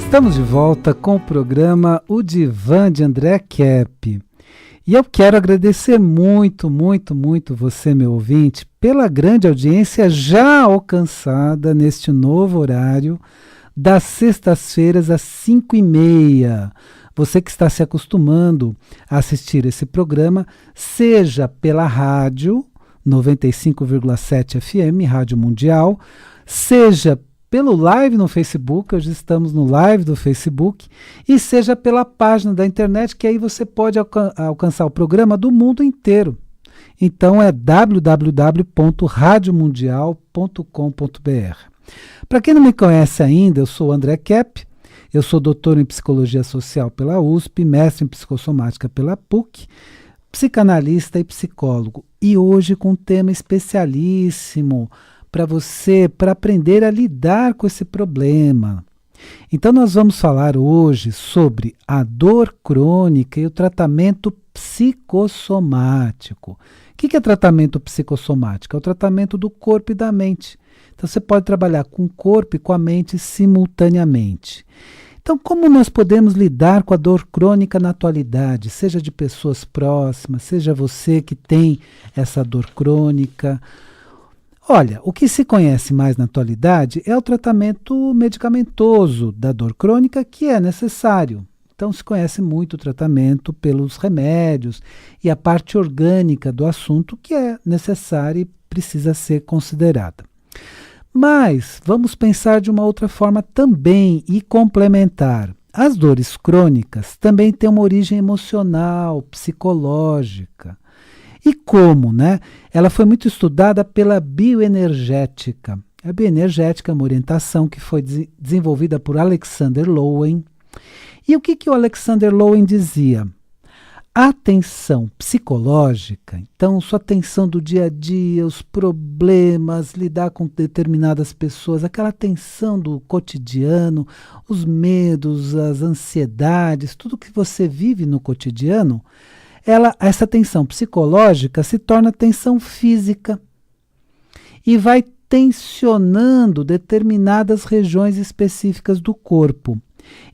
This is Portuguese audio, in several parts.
Estamos de volta com o programa O Divã de André Kepp. E eu quero agradecer muito você, meu ouvinte, pela grande audiência já alcançada neste novo horário, das sextas-feiras às 5h30. Você que está se acostumando a assistir esse programa, seja pela rádio 95,7 FM, Rádio Mundial, seja pelo live no Facebook, hoje estamos no live do Facebook, e seja pela página da internet, que aí você pode alcançar o programa do mundo inteiro. Então é www.radiomundial.com.br. Para quem não me conhece ainda, eu sou o André Kepp, eu sou doutor em Psicologia Social pela USP, mestre em Psicossomática pela PUC, psicanalista e psicólogo. E hoje com um tema especialíssimo para você, para aprender a lidar com esse problema. Então nós vamos falar hoje sobre a dor crônica e o tratamento psicossomático. O que é tratamento psicossomático? É o tratamento do corpo e da mente. Então você pode trabalhar com o corpo e com a mente simultaneamente. Então, como nós podemos lidar com a dor crônica na atualidade, seja de pessoas próximas, seja você que tem essa dor crônica? Olha, o que se conhece mais na atualidade é o tratamento medicamentoso da dor crônica, que é necessário. Então se conhece muito o tratamento pelos remédios e a parte orgânica do assunto, que é necessária e precisa ser considerada. Mas vamos pensar de uma outra forma também e complementar. As dores crônicas também têm uma origem emocional, psicológica. E como, né? Ela foi muito estudada pela bioenergética. A bioenergética é uma orientação que foi desenvolvida por Alexander Lowen. E o que o Alexander Lowen dizia? A tensão psicológica, então sua tensão do dia a dia, os problemas, lidar com determinadas pessoas, aquela tensão do cotidiano, os medos, as ansiedades, tudo que você vive no cotidiano, essa tensão psicológica se torna tensão física e vai tensionando determinadas regiões específicas do corpo.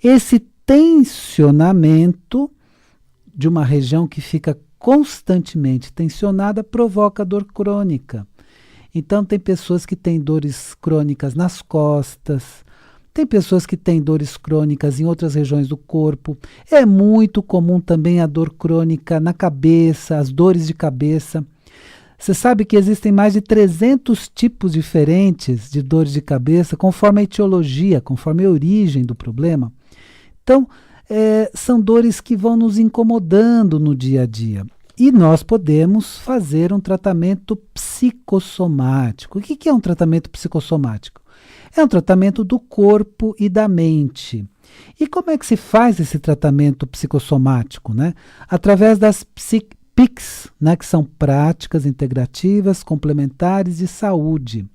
Esse tensionamento de uma região que fica constantemente tensionada provoca dor crônica. Então tem pessoas que têm dores crônicas nas costas, tem pessoas que têm dores crônicas em outras regiões do corpo. É muito comum também a dor crônica na cabeça, as dores de cabeça. Você sabe que existem mais de 300 tipos diferentes de dores de cabeça, conforme a etiologia, conforme a origem do problema. Então, são dores que vão nos incomodando no dia a dia. E nós podemos fazer um tratamento psicossomático. O que é um tratamento psicossomático? É um tratamento do corpo e da mente. E como é que se faz esse tratamento psicossomático, né? Através das PICs, né, que são práticas integrativas complementares de saúde.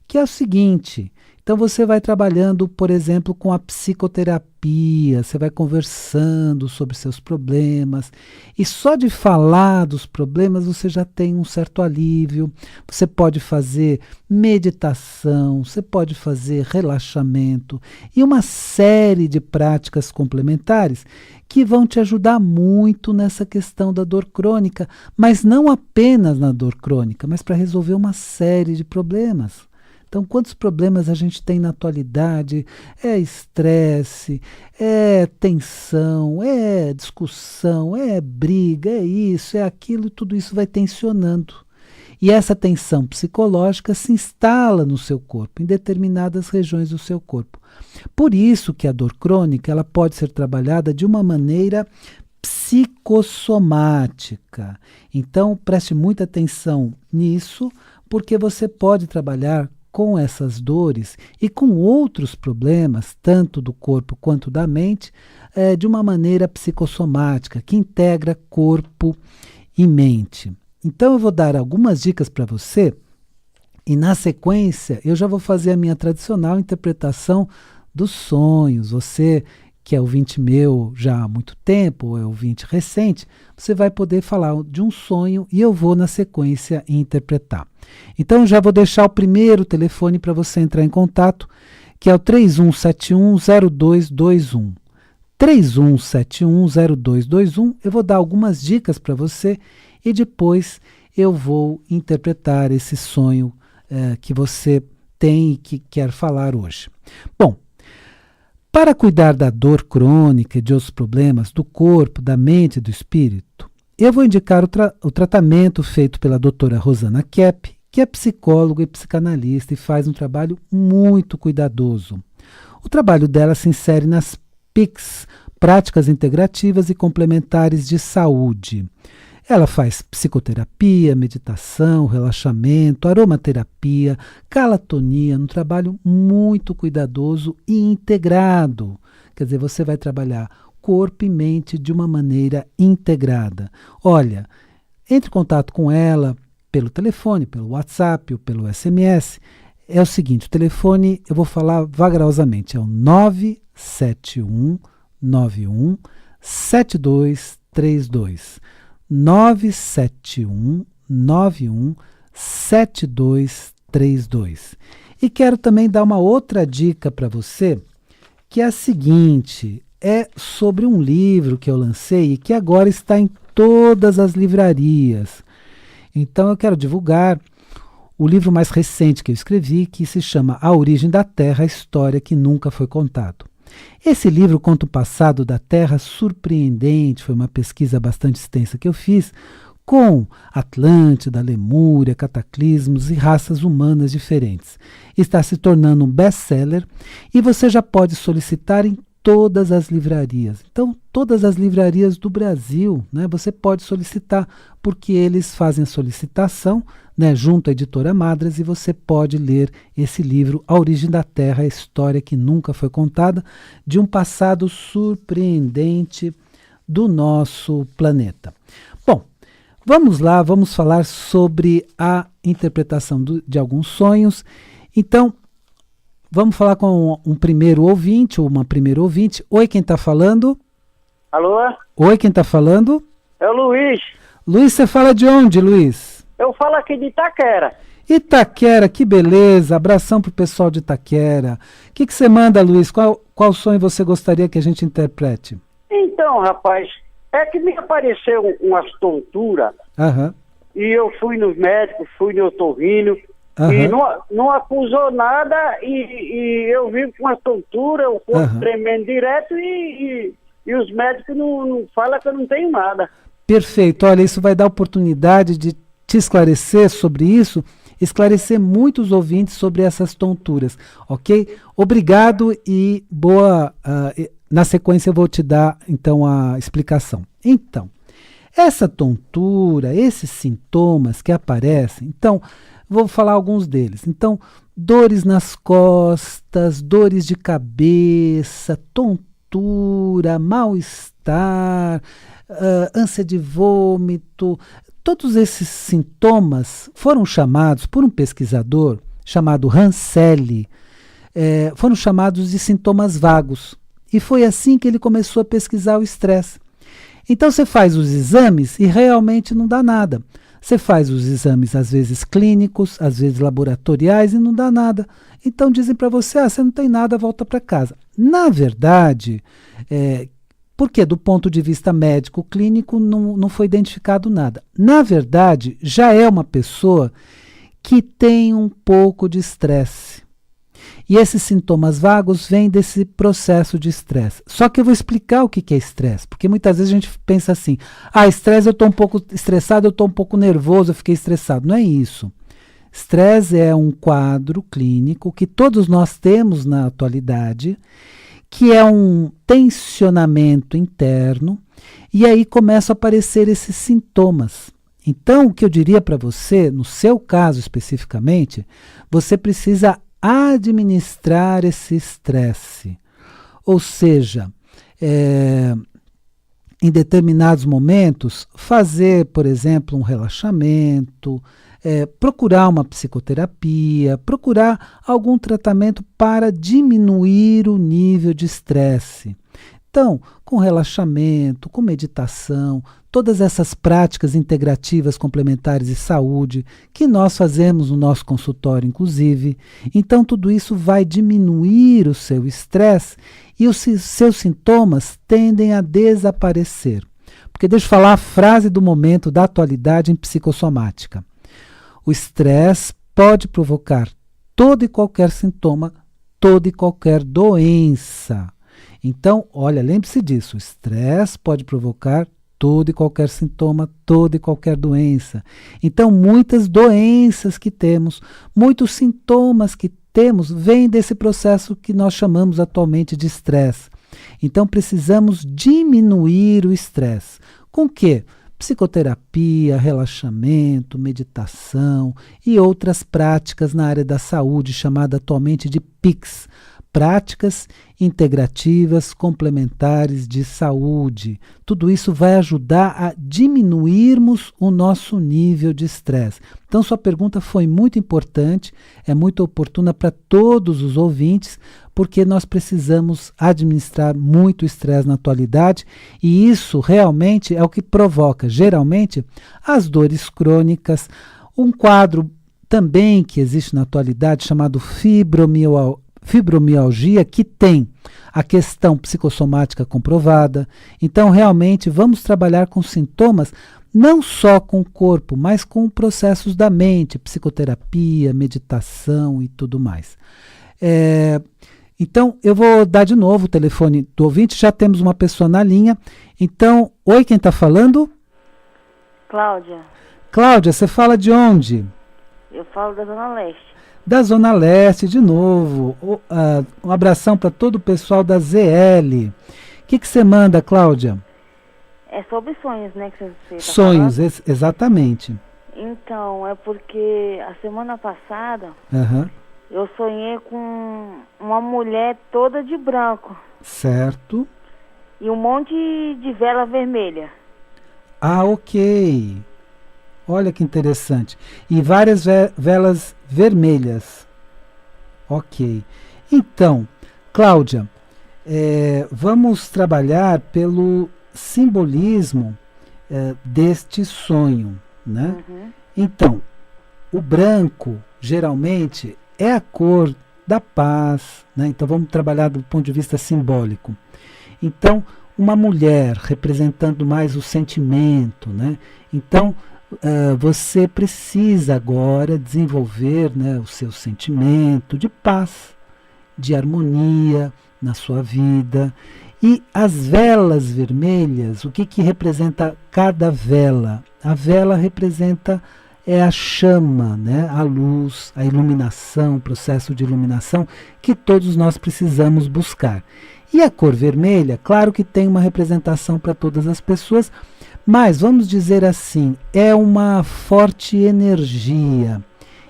Que é o seguinte, então você vai trabalhando, por exemplo, com a psicoterapia, você vai conversando sobre seus problemas, e só de falar dos problemas você já tem um certo alívio. Você pode fazer meditação, você pode fazer relaxamento e uma série de práticas complementares que vão te ajudar muito nessa questão da dor crônica, mas não apenas na dor crônica, mas para resolver uma série de problemas. Então, quantos problemas a gente tem na atualidade? É estresse, é tensão, é discussão, é briga, é isso, é aquilo, e tudo isso vai tensionando. E essa tensão psicológica se instala no seu corpo, em determinadas regiões do seu corpo. Por isso que a dor crônica ela pode ser trabalhada de uma maneira psicossomática. Então, preste muita atenção nisso, porque você pode trabalhar com essas dores e com outros problemas, tanto do corpo quanto da mente, de uma maneira psicossomática, que integra corpo e mente. Então eu vou dar algumas dicas para você e na sequência eu já vou fazer a minha tradicional interpretação dos sonhos. Você que é ouvinte meu já há muito tempo, ou é ouvinte recente, você vai poder falar de um sonho e eu vou na sequência interpretar. Então já vou deixar o primeiro telefone para você entrar em contato, que é o 31710221. 31710221. Eu vou dar algumas dicas para você e depois eu vou interpretar esse sonho que você tem e que quer falar hoje. Bom, para cuidar da dor crônica e de outros problemas do corpo, da mente e do espírito, eu vou indicar o tratamento feito pela doutora Rosana Kepp, que é psicóloga e psicanalista e faz um trabalho muito cuidadoso. O trabalho dela se insere nas PICs, Práticas Integrativas e Complementares de Saúde. Ela faz psicoterapia, meditação, relaxamento, aromaterapia, calatonia, um trabalho muito cuidadoso e integrado. Quer dizer, você vai trabalhar corpo e mente de uma maneira integrada. Olha, entre em contato com ela pelo telefone, pelo WhatsApp ou pelo SMS. É o seguinte, o telefone, eu vou falar vagarosamente, é o 971 91 7232. 971 91 7232. E quero também dar uma outra dica para você, que é a seguinte, é sobre um livro que eu lancei e que agora está em todas as livrarias. Então eu quero divulgar o livro mais recente que eu escrevi, que se chama A Origem da Terra, a História que Nunca Foi Contado. Esse livro conta o passado da Terra surpreendente, foi uma pesquisa bastante extensa que eu fiz, com Atlântida, Lemúria, cataclismos e raças humanas diferentes. Está se tornando um best-seller e você já pode solicitar em todas as livrarias. Então, todas as livrarias do Brasil, né, você pode solicitar, porque eles fazem a solicitação, né, junto à editora Madras, e você pode ler esse livro, A Origem da Terra, a História que Nunca Foi Contada, de um passado surpreendente do nosso planeta. Bom, vamos lá, vamos falar sobre a interpretação de alguns sonhos. Então, vamos falar com um primeiro ouvinte, ou uma primeira ouvinte. Oi, quem está falando? Alô? Oi, quem está falando? É o Luiz. Luiz, você fala de onde, Luiz? Eu falo aqui de Itaquera. Itaquera, que beleza. Abração pro pessoal de Itaquera. O que você manda, Luiz? Qual sonho você gostaria que a gente interprete? Então, rapaz, é que me apareceu umas tonturas. Aham. E eu fui nos médicos, fui no otorrino. Aham. E não acusou nada. E eu vivo com uma tontura, o corpo tremendo direto. E os médicos não falam que eu não tenho nada. Perfeito. Olha, isso vai dar oportunidade de te esclarecer sobre isso, esclarecer muitos ouvintes sobre essas tonturas, ok? Obrigado e boa... na sequência eu vou te dar, então, a explicação. Então, essa tontura, esses sintomas que aparecem, então, vou falar alguns deles. Então, dores nas costas, dores de cabeça, tontura, mal-estar, ânsia de vômito. Todos esses sintomas foram chamados por um pesquisador chamado Rancelli, foram chamados de sintomas vagos. E foi assim que ele começou a pesquisar o estresse. Então você faz os exames e realmente não dá nada. Você faz os exames, às vezes clínicos, às vezes laboratoriais, e não dá nada. Então dizem para você, você não tem nada, volta para casa. Na verdade, porque do ponto de vista médico clínico não foi identificado nada. Na verdade, já é uma pessoa que tem um pouco de estresse. E esses sintomas vagos vêm desse processo de estresse. Só que eu vou explicar o que é estresse, porque muitas vezes a gente pensa assim, estresse, eu estou um pouco estressado, eu estou um pouco nervoso, eu fiquei estressado. Não é isso. Estresse é um quadro clínico que todos nós temos na atualidade, que é um tensionamento interno, e aí começam a aparecer esses sintomas. Então, o que eu diria para você, no seu caso especificamente, você precisa administrar esse estresse. Ou seja, em determinados momentos, fazer, por exemplo, um relaxamento, procurar uma psicoterapia, procurar algum tratamento para diminuir o nível de estresse. Então, com relaxamento, com meditação, todas essas práticas integrativas complementares de saúde, que nós fazemos no nosso consultório, inclusive. Então, tudo isso vai diminuir o seu estresse e os seus sintomas tendem a desaparecer. Porque deixa eu falar a frase do momento da atualidade em psicossomática. O estresse pode provocar todo e qualquer sintoma, toda e qualquer doença. Então, olha, lembre-se disso, o estresse pode provocar todo e qualquer sintoma, toda e qualquer doença. Então, muitas doenças que temos, muitos sintomas que temos, vêm desse processo que nós chamamos atualmente de estresse. Então, precisamos diminuir o estresse. Com o quê? Psicoterapia, relaxamento, meditação e outras práticas na área da saúde, chamada atualmente de PICS, práticas integrativas complementares de saúde. Tudo isso vai ajudar a diminuirmos o nosso nível de estresse. Então, sua pergunta foi muito importante, é muito oportuna para todos os ouvintes, porque nós precisamos administrar muito estresse na atualidade e isso realmente é o que provoca, geralmente, as dores crônicas, um quadro também que existe na atualidade chamado fibromialgia, que tem a questão psicossomática comprovada. Então, realmente, vamos trabalhar com sintomas não só com o corpo, mas com processos da mente, psicoterapia, meditação e tudo mais. Então, eu vou dar de novo o telefone do ouvinte, já temos uma pessoa na linha. Então, oi, quem está falando? Cláudia. Cláudia, você fala de onde? Eu falo da Zona Leste. Da Zona Leste, de novo. Um abração para todo o pessoal da ZL. O que você manda, Cláudia? É sobre sonhos, né? Que você tá sonhos, falando? Exatamente. Então, é porque a semana passada eu sonhei com uma mulher toda de branco. Certo. E um monte de vela vermelha. Ah, ok. Olha que interessante. E várias velas vermelhas. Ok. Então, Cláudia, vamos trabalhar pelo simbolismo deste sonho, né? Então, o branco, geralmente, é a cor da paz, né? Então, vamos trabalhar do ponto de vista simbólico. Então, uma mulher representando mais o sentimento, né? Então, você precisa agora desenvolver, né, o seu sentimento de paz, de harmonia na sua vida. E as velas vermelhas, o que representa cada vela? A vela representa a chama, né, a luz, a iluminação, o processo de iluminação que todos nós precisamos buscar. E a cor vermelha, claro que tem uma representação para todas as pessoas, mas vamos dizer assim, é uma forte energia.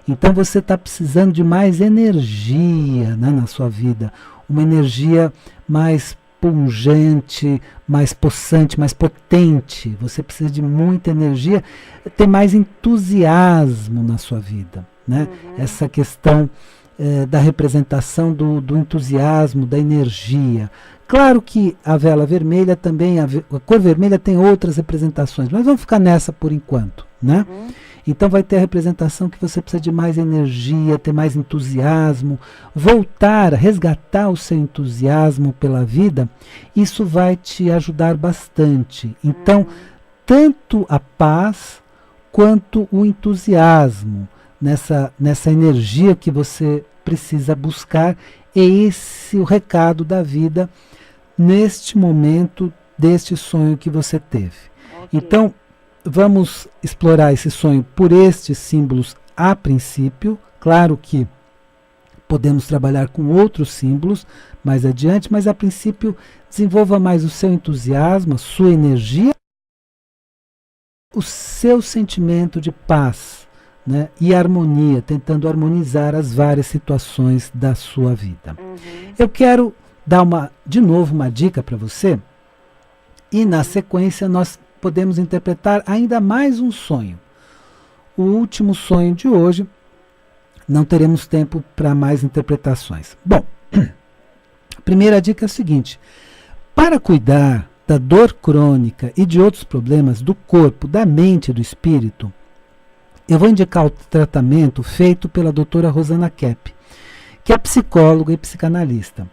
Então você está precisando de mais energia, né, na sua vida, uma energia mais pungente, mais possante, mais potente. Você precisa de muita energia, ter mais entusiasmo na sua vida, né? Essa questão da representação do entusiasmo, da energia. Claro que a vela vermelha também, a cor vermelha tem outras representações, mas vamos ficar nessa por enquanto, né? Então vai ter a representação que você precisa de mais energia, ter mais entusiasmo, voltar a resgatar o seu entusiasmo pela vida, isso vai te ajudar bastante. Então, tanto a paz quanto o entusiasmo, nessa energia que você precisa buscar, é esse o recado da vida neste momento deste sonho que você teve. Então, vamos explorar esse sonho por estes símbolos a princípio. Claro que podemos trabalhar com outros símbolos mais adiante, mas a princípio desenvolva mais o seu entusiasmo, a sua energia, o seu sentimento de paz, né, e harmonia, tentando harmonizar as várias situações da sua vida. Eu quero dar de novo uma dica para você e na sequência nós podemos interpretar ainda mais um sonho. O último sonho de hoje, não teremos tempo para mais interpretações. Bom, a primeira dica é a seguinte: para cuidar da dor crônica e de outros problemas do corpo, da mente e do espírito, eu vou indicar o tratamento feito pela doutora Rosana Kepp, que é psicóloga e psicanalista.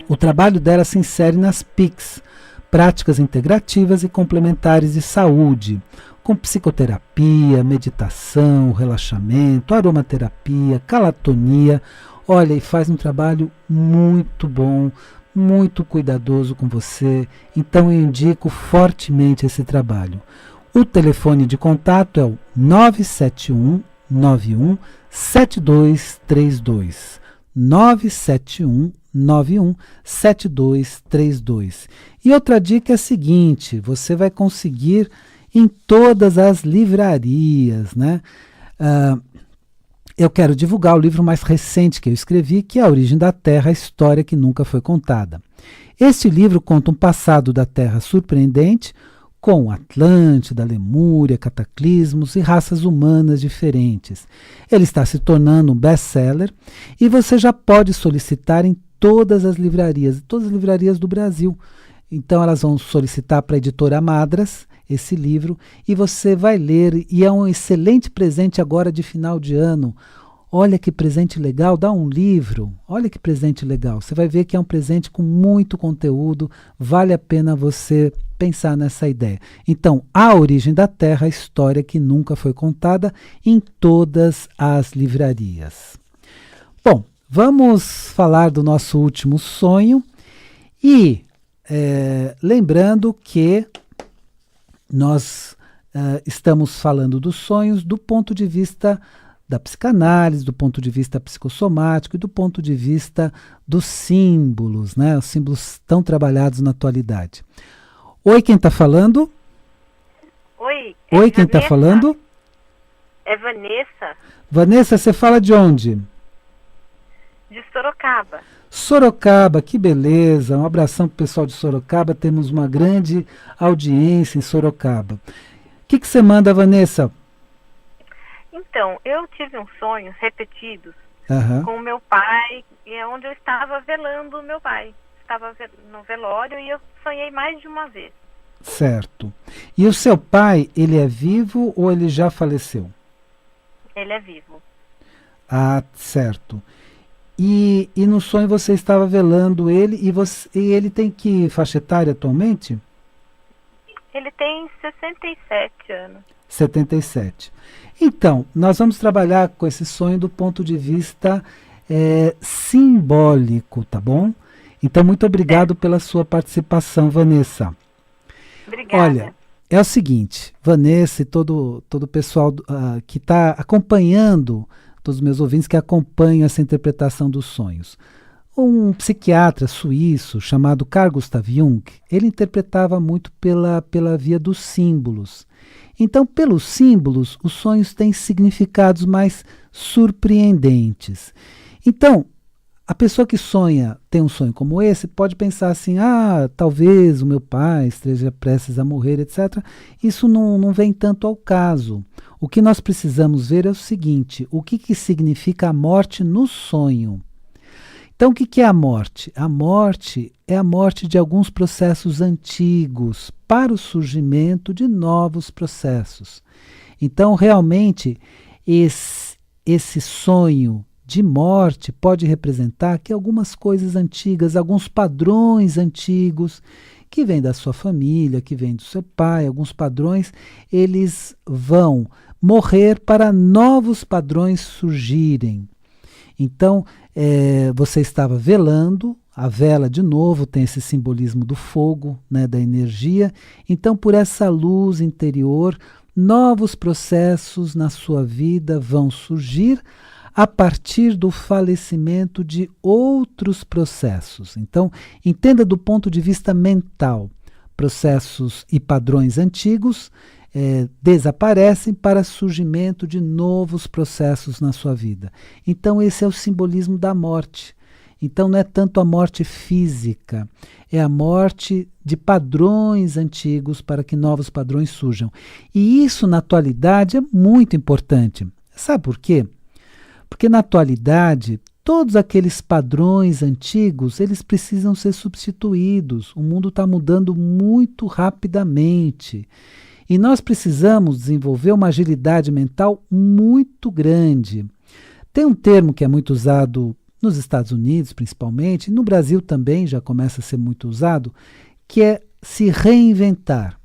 O trabalho dela se insere nas PICs, práticas integrativas e complementares de saúde, com psicoterapia, meditação, relaxamento, aromaterapia, calatonia. Olha, e faz um trabalho muito bom, muito cuidadoso com você. Então eu indico fortemente esse trabalho. O telefone de contato é o 971 91 7232. 971 91 7232. E outra dica é a seguinte: você vai conseguir em todas as livrarias, né? Eu quero divulgar o livro mais recente que eu escrevi, que é A Origem da Terra, a História que Nunca Foi Contada. Este livro conta um passado da Terra surpreendente, com Atlântida, Lemúria, cataclismos e raças humanas diferentes. Ele está se tornando um best-seller e você já pode solicitar em todas as livrarias do Brasil. Então elas vão solicitar para a editora Madras esse livro e você vai ler, e é um excelente presente agora de final de ano. Olha que presente legal, dá um livro, olha que presente legal. Você vai ver que é um presente com muito conteúdo, vale a pena você pensar nessa ideia. Então, A Origem da Terra, a História que Nunca Foi Contada, em todas as livrarias. Bom, vamos falar do nosso último sonho e lembrando que nós estamos falando dos sonhos do ponto de vista da psicanálise, do ponto de vista psicossomático e do ponto de vista dos símbolos, né? Os símbolos tão trabalhados na atualidade. Oi, quem está falando? Oi, quem está falando? É Vanessa. Vanessa, você fala de onde? De Sorocaba. Sorocaba, que beleza. Um abração para o pessoal de Sorocaba. Temos uma grande audiência em Sorocaba. O que você manda, Vanessa? Então, eu tive uns sonhos repetidos com o meu pai, onde eu estava velando o meu pai. Estava no velório e eu sonhei mais de uma vez. Certo. E o seu pai, ele é vivo ou ele já faleceu? Ele é vivo. Ah, certo. E no sonho você estava velando ele e ele tem que faixa etária atualmente? Ele tem 67 anos. 77. Então, nós vamos trabalhar com esse sonho do ponto de vista simbólico, tá bom? Então, muito obrigado pela sua participação, Vanessa. Obrigada. Olha, é o seguinte, Vanessa e todo o pessoal que está acompanhando, todos os meus ouvintes que acompanham essa interpretação dos sonhos. Um psiquiatra suíço chamado Carl Gustav Jung, ele interpretava muito pela via dos símbolos. Então, pelos símbolos, os sonhos têm significados mais surpreendentes. Então, a pessoa que tem um sonho como esse, pode pensar assim, talvez o meu pai esteja prestes a morrer, etc. Isso não vem tanto ao caso. O que nós precisamos ver é o seguinte, o que significa a morte no sonho? Então, o que é a morte? A morte é a morte de alguns processos antigos para o surgimento de novos processos. Então, realmente, esse sonho de morte pode representar que algumas coisas antigas, alguns padrões antigos que vêm da sua família, que vêm do seu pai, alguns padrões, eles vão morrer para novos padrões surgirem. Então, você estava velando, a vela de novo tem esse simbolismo do fogo, né, da energia. Então, por essa luz interior, novos processos na sua vida vão surgir a partir do falecimento de outros processos. Então, entenda do ponto de vista mental. Processos e padrões antigos desaparecem para surgimento de novos processos na sua vida. Então, esse é o simbolismo da morte. Então, não é tanto a morte física, é a morte de padrões antigos para que novos padrões surjam. E isso, na atualidade, é muito importante. Sabe por quê? Porque na atualidade todos aqueles padrões antigos, eles precisam ser substituídos. O mundo está mudando muito rapidamente. E nós precisamos desenvolver uma agilidade mental muito grande. Tem um termo que é muito usado nos Estados Unidos, principalmente, no Brasil também já começa a ser muito usado, que é se reinventar.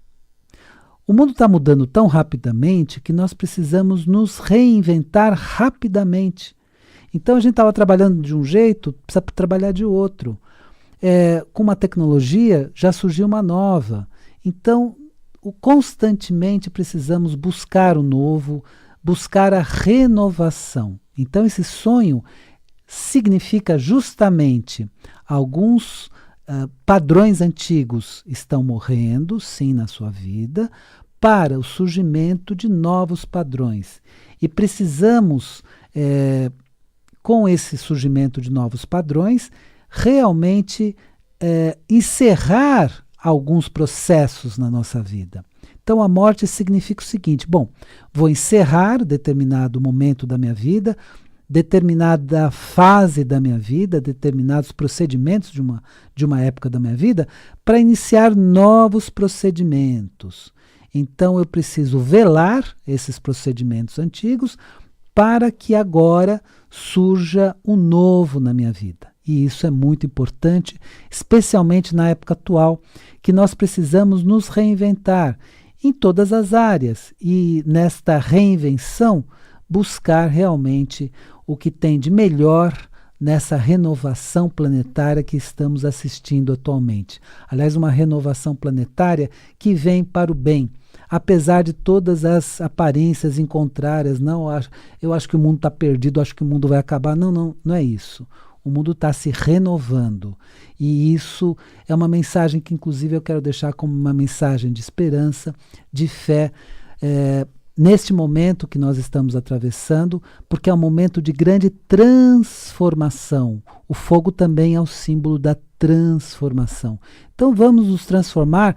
O mundo está mudando tão rapidamente que nós precisamos nos reinventar rapidamente. Então a gente estava trabalhando de um jeito, precisa trabalhar de outro. Com uma tecnologia já surgiu uma nova. Então constantemente precisamos buscar o novo, buscar a renovação. Então esse sonho significa justamente alguns padrões antigos estão morrendo, sim, na sua vida, para o surgimento de novos padrões. E precisamos, com esse surgimento de novos padrões, realmente encerrar alguns processos na nossa vida. Então a morte significa o seguinte: bom, vou encerrar determinado momento da minha vida, determinada fase da minha vida, determinados procedimentos de uma época da minha vida, para iniciar novos procedimentos. Então eu preciso velar esses procedimentos antigos para que agora surja um novo na minha vida. E isso é muito importante, especialmente na época atual, que nós precisamos nos reinventar em todas as áreas e nesta reinvenção buscar realmente o que tem de melhor nessa renovação planetária que estamos assistindo atualmente. Aliás, uma renovação planetária que vem para o bem, apesar de todas as aparências em contrárias. Não, eu acho que o mundo está perdido, acho que o mundo vai acabar. Não é isso. O mundo está se renovando. E isso é uma mensagem que, inclusive, eu quero deixar como uma mensagem de esperança, de fé, neste momento que nós estamos atravessando, porque é um momento de grande transformação. O fogo também é o símbolo da transformação. Então vamos nos transformar,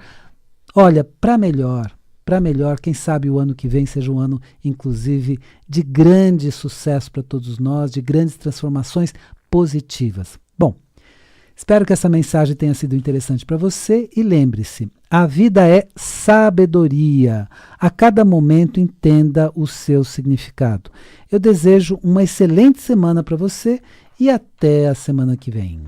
olha, para melhor. Para melhor, quem sabe o ano que vem seja um ano, inclusive, de grande sucesso para todos nós, de grandes transformações positivas. Bom, espero que essa mensagem tenha sido interessante para você e lembre-se, a vida é sabedoria. A cada momento entenda o seu significado. Eu desejo uma excelente semana para você e até a semana que vem.